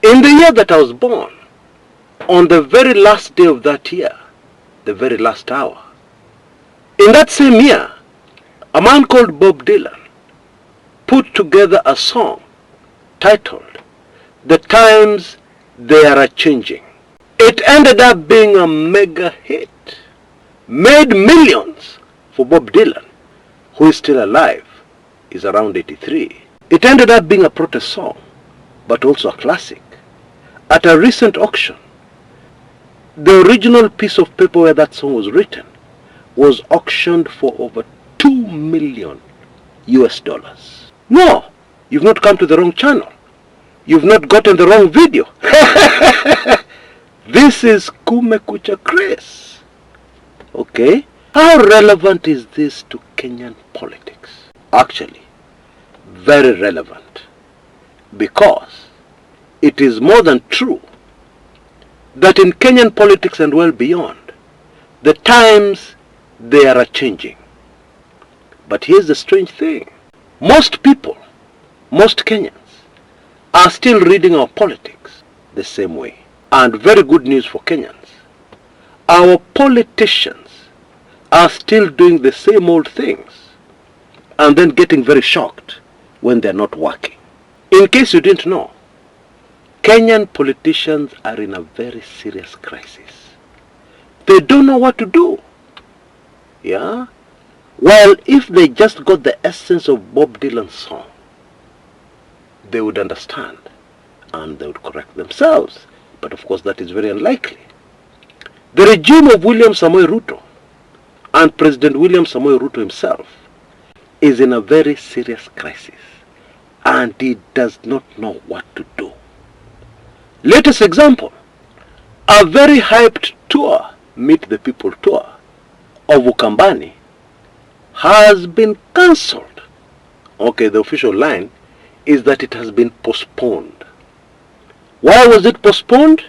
In the year that I was born, on the very last day of that year, the very last hour, in that same year, a man called Bob Dylan put together a song titled, "The Times They Are Changing." It ended up being a mega hit, made millions for Bob Dylan, who is still alive, is around 83. It ended up being a protest song, but also a classic. At a recent auction, the original piece of paper where that song was written was auctioned for over $2 million US. No, you've not come to the wrong channel. You've not gotten the wrong video. This is Kumekucha Chris. Okay? How relevant is this to Kenyan politics? Actually, very relevant. Because it is more than true that in Kenyan politics and well beyond, the times they are changing. But here's the strange thing. Most people, most Kenyans, are still reading our politics the same way. And very good news for Kenyans. Our politicians are still doing the same old things and then getting very shocked when they're not working. In case you didn't know, Kenyan politicians are in a very serious crisis. They don't know what to do. Yeah? Well, if they just got the essence of Bob Dylan's song, they would understand and they would correct themselves. But of course that is very unlikely. The regime of William Samoei Ruto and President William Samoei Ruto himself is in a very serious crisis and he does not know what to do. Latest example, a very hyped tour, Meet the People tour of Ukambani has been cancelled. Okay, the official line is that it has been postponed. Why was it postponed?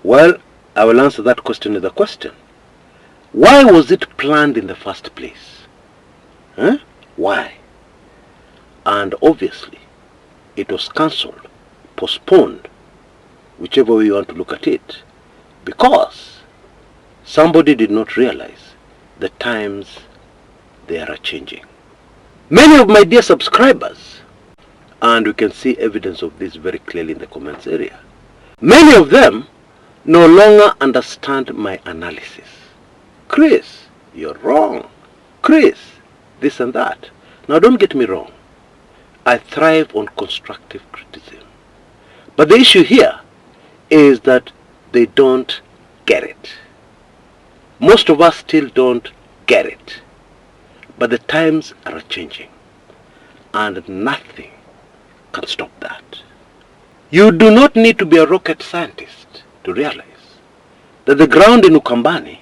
Well, I will answer that question with a question. Why was it planned in the first place? Huh? Why? And obviously, it was cancelled, postponed, whichever way you want to look at it, because somebody did not realize the times they are changing. Many of my dear subscribers, and we can see evidence of this very clearly in the comments area, many of them no longer understand my analysis. Chris, you're wrong. Chris, this and that. Now don't get me wrong. I thrive on constructive criticism. But the issue here is that they don't get it. Most of us still don't get it. But the times are changing. And nothing can stop that. You do not need to be a rocket scientist to realize that the ground in Ukambani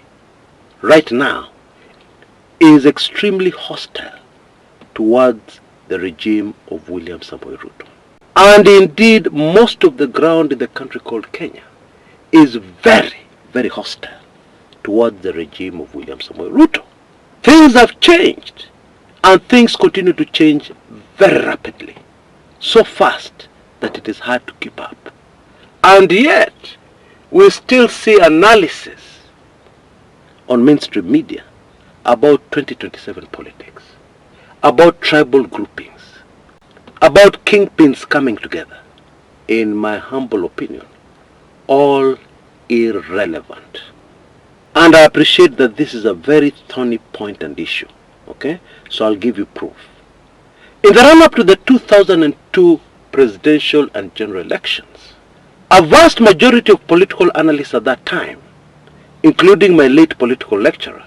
right now is extremely hostile towards the regime of William Samoei Ruto. And indeed, most of the ground in the country called Kenya is very, very hostile towards the regime of William Samoei Ruto. Things have changed, and things continue to change very rapidly, so fast that it is hard to keep up. And yet, we still see analysis on mainstream media about 2027 politics, about tribal groupings, about kingpins coming together. In my humble opinion, all irrelevant. And I appreciate that this is a very thorny point and issue. Okay? So I'll give you proof. In the run-up to the 2002 presidential and general elections, a vast majority of political analysts at that time, including my late political lecturer,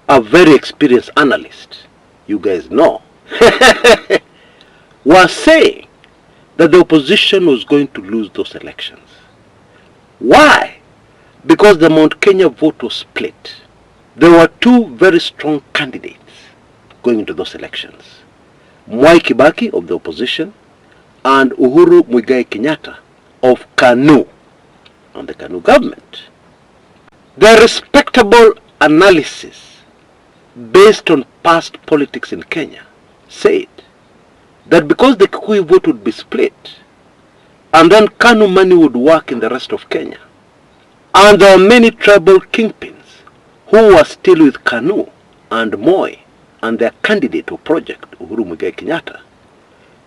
a very experienced analyst, you guys know, were saying that the opposition was going to lose those elections. Why? Because the Mount Kenya vote was split. There were two very strong candidates going into those elections. Mwai Kibaki of the opposition and Uhuru Muigai Kenyatta of KANU, and the KANU government. Their respectable analysis based on past politics in Kenya said that because the Kikuyu vote would be split, And then KANU money would work in the rest of Kenya. And there are many tribal kingpins who were still with KANU and Moi and their candidate or project, Uhuru Muigai Kenyatta.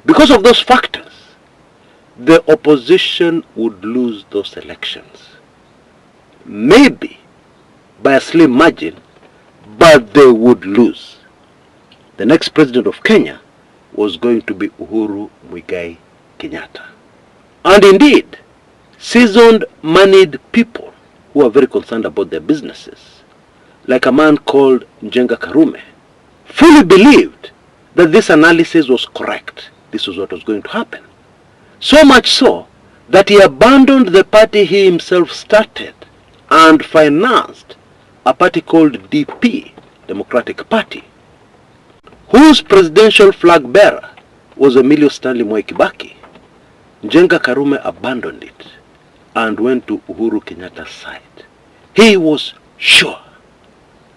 Because of those factors, the opposition would lose those elections. Maybe by a slim margin, but they would lose. The next president of Kenya was going to be Uhuru Muigai Kenyatta. And indeed, seasoned, moneyed people who are very concerned about their businesses, like a man called Njenga Karume, fully believed that this analysis was correct. This was what was going to happen. So much so that he abandoned the party he himself started and financed a party called DP, Democratic Party, whose presidential flag bearer was Emilio Stanley Moi Kibaki. Njenga Karume abandoned it and went to Uhuru Kenyatta's side. He was sure.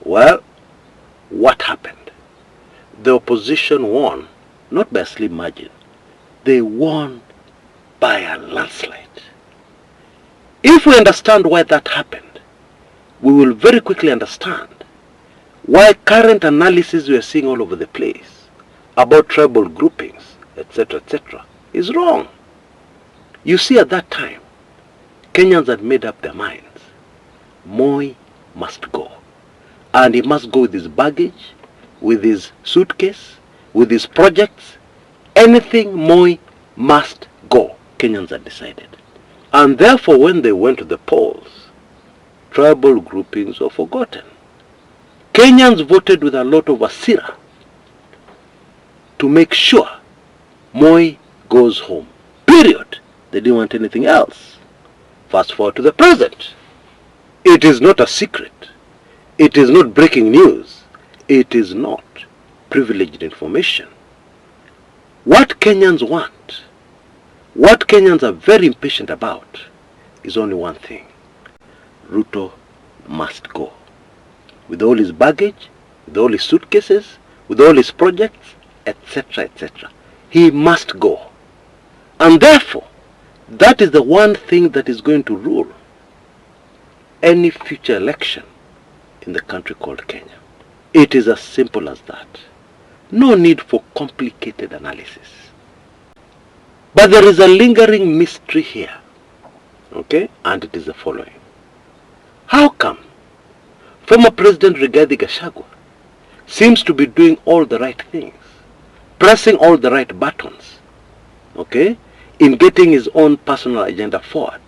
Well, what happened? The opposition won, not by a slim margin. They won by a landslide. If we understand why that happened, we will very quickly understand why current analysis we are seeing all over the place about tribal groupings, etc., is wrong. You see, at that time, Kenyans had made up their minds. Moi must go. And he must go with his baggage, with his suitcase, with his projects. Anything, Moi must go. Kenyans had decided. And therefore, when they went to the polls, tribal groupings were forgotten. Kenyans voted with a lot of asira to make sure Moi goes home. Period. They didn't want anything else. Fast forward to the present. It is not a secret. It is not breaking news. It is not privileged information. What Kenyans want, what Kenyans are very impatient about, is only one thing. Ruto must go. With all his baggage, with all his suitcases, with all his projects, etc., He must go. And therefore, that is the one thing that is going to rule any future election in the country called Kenya. It is as simple as that. No need for complicated analysis. But there is a lingering mystery here. Okay? And it is the following. How come former President Rigathi Gachagua seems to be doing all the right things, pressing all the right buttons, okay, in getting his own personal agenda forward,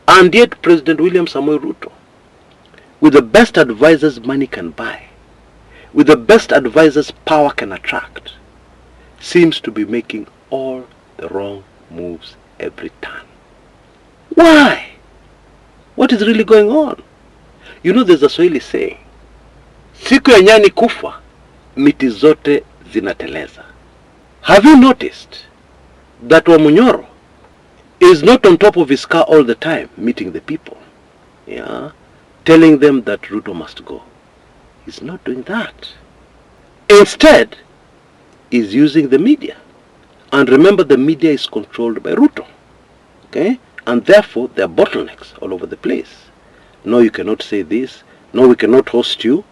and yet President William Samoei Ruto, with the best advisors money can buy, with the best advisors power can attract, seems to be making all the wrong moves every time? Why? What is really going on? You know, there's a Swahili saying, siku ya nyani kufa, miti zote zinateleza. Have you noticed that Wamunyoro is not on top of his car all the time meeting the people, yeah, telling them that Ruto must go? He's not doing that. Instead, he's using the media. And remember, the media is controlled by Ruto. Okay? And therefore, there are bottlenecks all over the place. No, you cannot say this. No, we cannot host you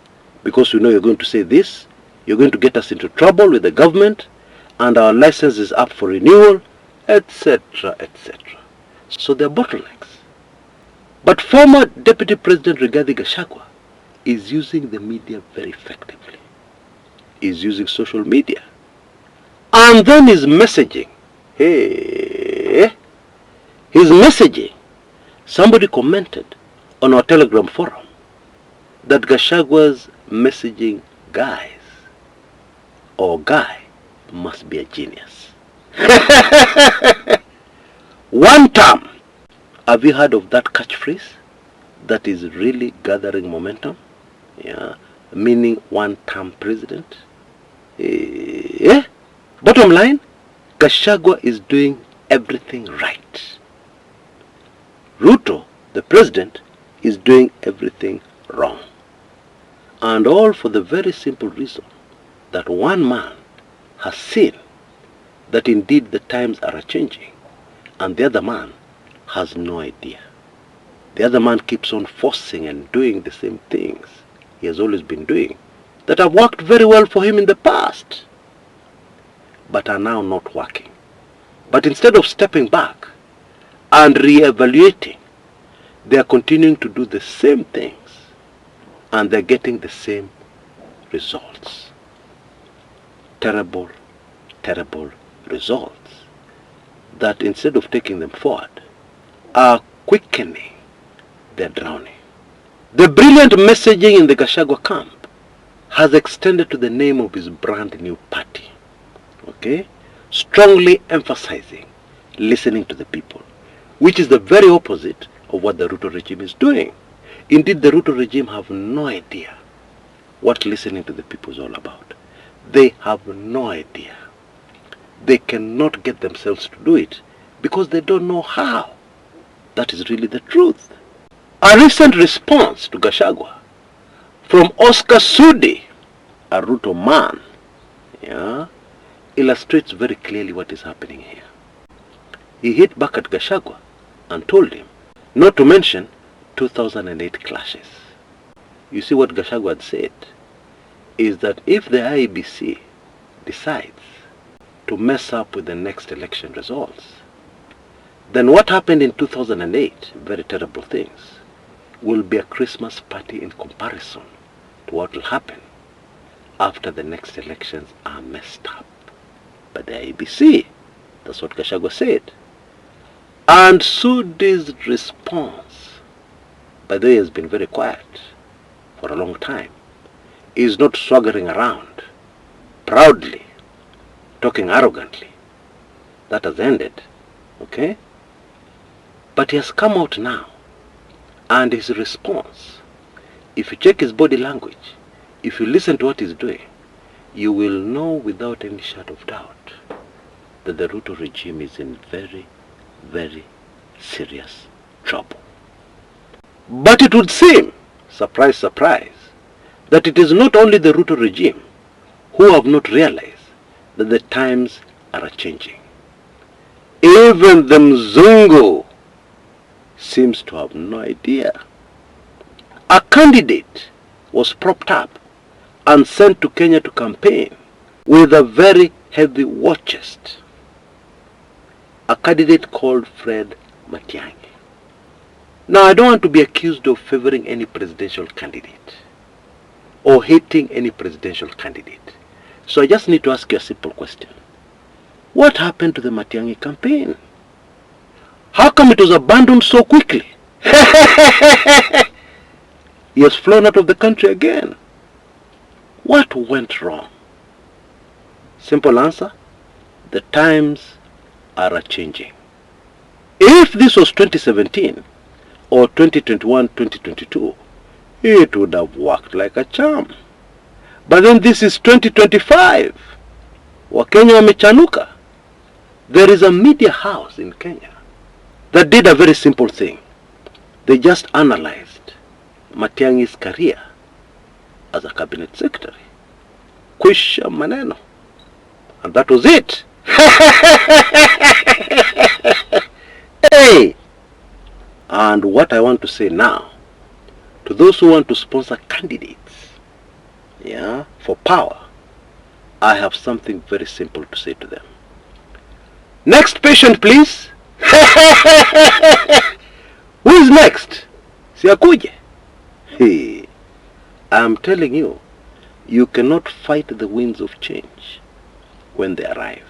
because we know you're going to say this. You're going to get us into trouble with the government, and our license is up for renewal, etc., So there are bottlenecks. But former Deputy President Rigathi Gachagua is using the media very effectively. He's using social media. And then his messaging. Hey, his messaging. Somebody commented on our Telegram forum that Gachagua's messaging guy must be a genius. One term. Have you heard of that catchphrase that is really gathering momentum? Yeah, meaning one-term president. Bottom line, Gachagua is doing everything right. Ruto, the president, is doing everything wrong. And all for the very simple reason that one man has seen that indeed the times are changing, and the other man has no idea. The other man keeps on forcing and doing the same things he has always been doing that have worked very well for him in the past, but are now not working. But instead of stepping back and re-evaluating, they are continuing to do the same things, and they're getting the same results. Terrible, terrible results that, instead of taking them forward, are quickening their drowning. The brilliant messaging in the Gachagua camp has extended to the name of his brand new party. Okay? Strongly emphasizing listening to the people, which is the very opposite of what the Ruto regime is doing. Indeed, the Ruto regime have no idea what listening to the people is all about. They have no idea. They cannot get themselves to do it because they don't know how. That is really the truth. A recent response to Gachagua from Oscar Sudi, a Ruto man, illustrates very clearly what is happening here. He hit back at Gachagua and told him not to mention 2008 clashes. You see, what Gachagua had said is that if the IEBC decides to mess up with the next election results, then what happened in 2008, very terrible things, will be a Christmas party in comparison to what will happen after the next elections are messed up by the IEBC. That's what Gachagua said. And Sudi's response, by the way, has been very quiet for a long time. He is not swaggering around, proudly, talking arrogantly. That has ended, okay? But he has come out now, and his response, if you check his body language, if you listen to what he's doing, you will know without any shadow of doubt that the Ruto regime is in very, very serious trouble. But it would seem, surprise, surprise, that it is not only the Ruto regime who have not realized that the times are changing. Even the Mzungu seems to have no idea. A candidate was propped up and sent to Kenya to campaign with a very heavy war chest. A candidate called Fred Matiang'i. Now, I don't want to be accused of favoring any presidential candidate or hating any presidential candidate. So I just need to ask you a simple question. What happened to the Matiang'i campaign? How come it was abandoned so quickly? He has flown out of the country again. What went wrong? Simple answer, the times are changing. If this was 2017 or 2021, 2022, it would have worked like a charm. But then this is 2025. Wakenya wamechanuka. There is a media house in Kenya that did a very simple thing. They just analyzed Matiang'i's career as a cabinet secretary. Kwisha maneno. And that was it. Hey! And what I want to say now, to those who want to sponsor candidates, for power, I have something very simple to say to them. Next patient, please. Who is next? Siakuje. Hey, I'm telling you, you cannot fight the winds of change when they arrive.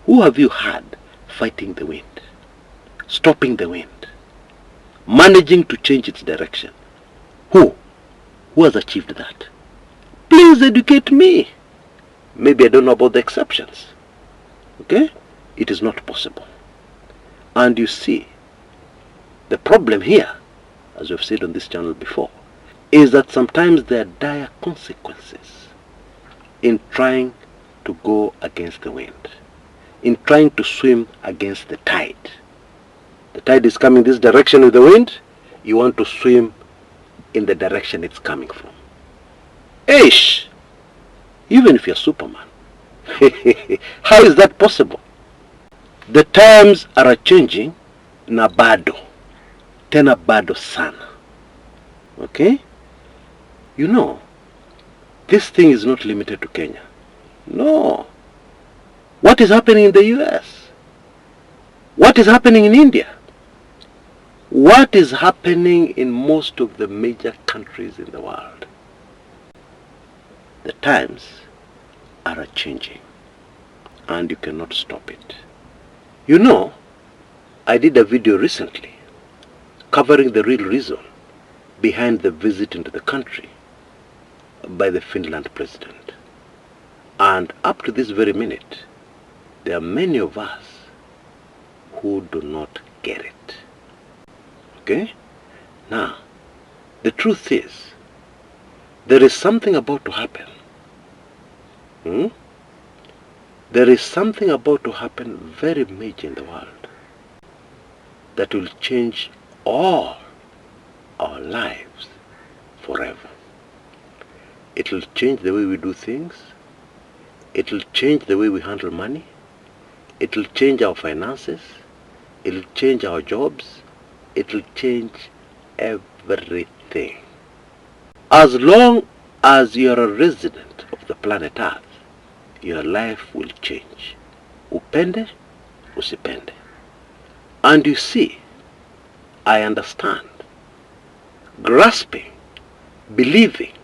Who have you had fighting the wind, stopping the wind, managing to change its direction? Who? Who has achieved that? Please educate me. Maybe I don't know about the exceptions. Okay? It is not possible. And you see, the problem here, as we've said on this channel before, is that sometimes there are dire consequences in trying to go against the wind, in trying to swim against the tide. The tide is coming this direction with the wind, you want to swim in the direction it's coming from. Ish! Even if you're Superman. How is that possible? The times are changing na bado. Tena bado sana. Okay? You know, this thing is not limited to Kenya. No. What is happening in the US? What is happening in India? What is happening in most of the major countries in the world? The times are changing, and you cannot stop it. You know, I did a video recently covering the real reason behind the visit into the country by the Finland president. And up to this very minute, there are many of us who do not get it. Okay? Now, the truth is, there is something about to happen. There is something about to happen very major in the world that will change all our lives forever. It will change the way we do things. It will change the way we handle money. It will change our finances. It will change our jobs. It will change everything. As long as you are a resident of the planet Earth, your life will change. Upende, usipende. And you see, I understand. Grasping, believing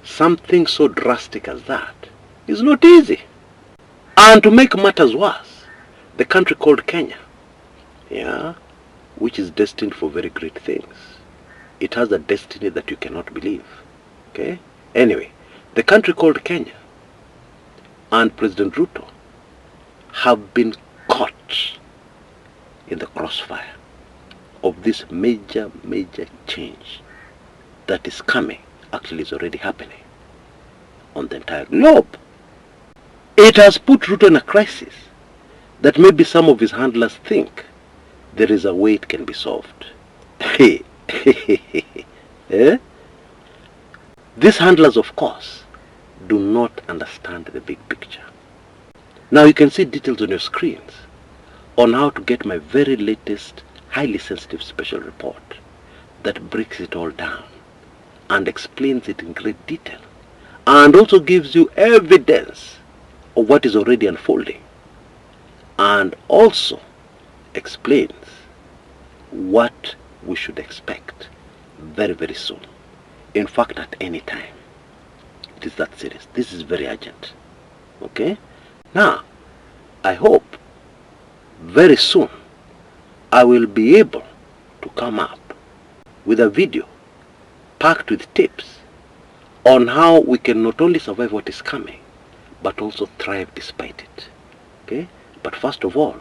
something so drastic as that is not easy. And to make matters worse, the country called Kenya, which is destined for very great things. It has a destiny that you cannot believe. Okay? Anyway, the country called Kenya and President Ruto have been caught in the crossfire of this major change that is coming, actually is already happening on the entire globe. It has put Ruto in a crisis that maybe some of his handlers think there is a way it can be solved. These handlers, of course, do not understand the big picture. Now you can see details on your screens on how to get my very latest, highly sensitive special report that breaks it all down and explains it in great detail and also gives you evidence of what is already unfolding and also explains what we should expect very soon. In fact, at any time. It is that serious. This is very urgent. Okay? Now, I hope very soon I will be able to come up with a video packed with tips on how we can not only survive what is coming, but also thrive despite it. Okay? But first of all,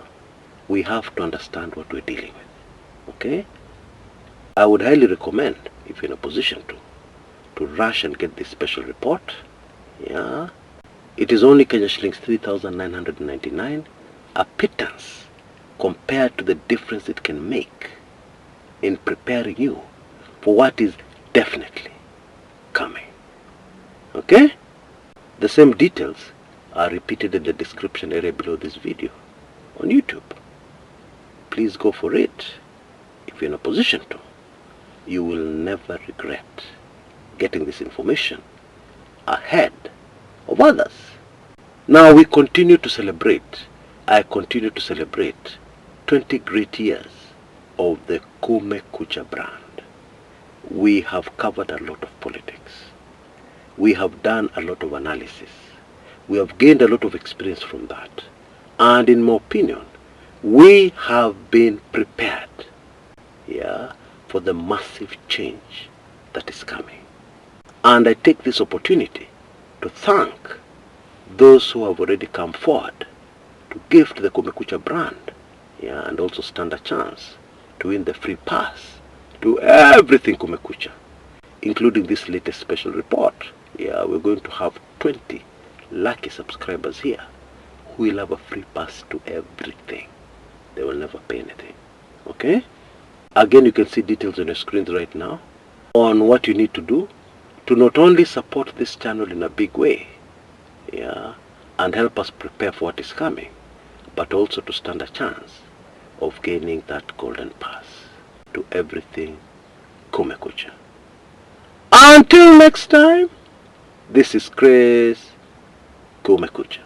we have to understand what we're dealing with. Okay? I would highly recommend, if you're in a position to rush and get this special report. It is only Kenya shillings 3,999, a pittance compared to the difference it can make in preparing you for what is definitely coming. Okay? The same details are repeated in the description area below this video on YouTube. Please go for it. If you're in a position to, you will never regret getting this information ahead of others. Now we continue to celebrate, I continue to celebrate 20 great years of the Kumekucha brand. We have covered a lot of politics. We have done a lot of analysis. We have gained a lot of experience from that. And in my opinion, we have been prepared for the massive change that is coming. And I take this opportunity to thank those who have already come forward to give to the Kumekucha brand, and also stand a chance to win the free pass to everything Kumekucha, including this latest special report. We're going to have 20 lucky subscribers here who will have a free pass to everything. They will never pay anything. Okay? Again, you can see details on your screens right now on what you need to do to not only support this channel in a big way, and help us prepare for what is coming, but also to stand a chance of gaining that golden pass to everything Kumekucha. Until next time, this is Chris Kumekucha.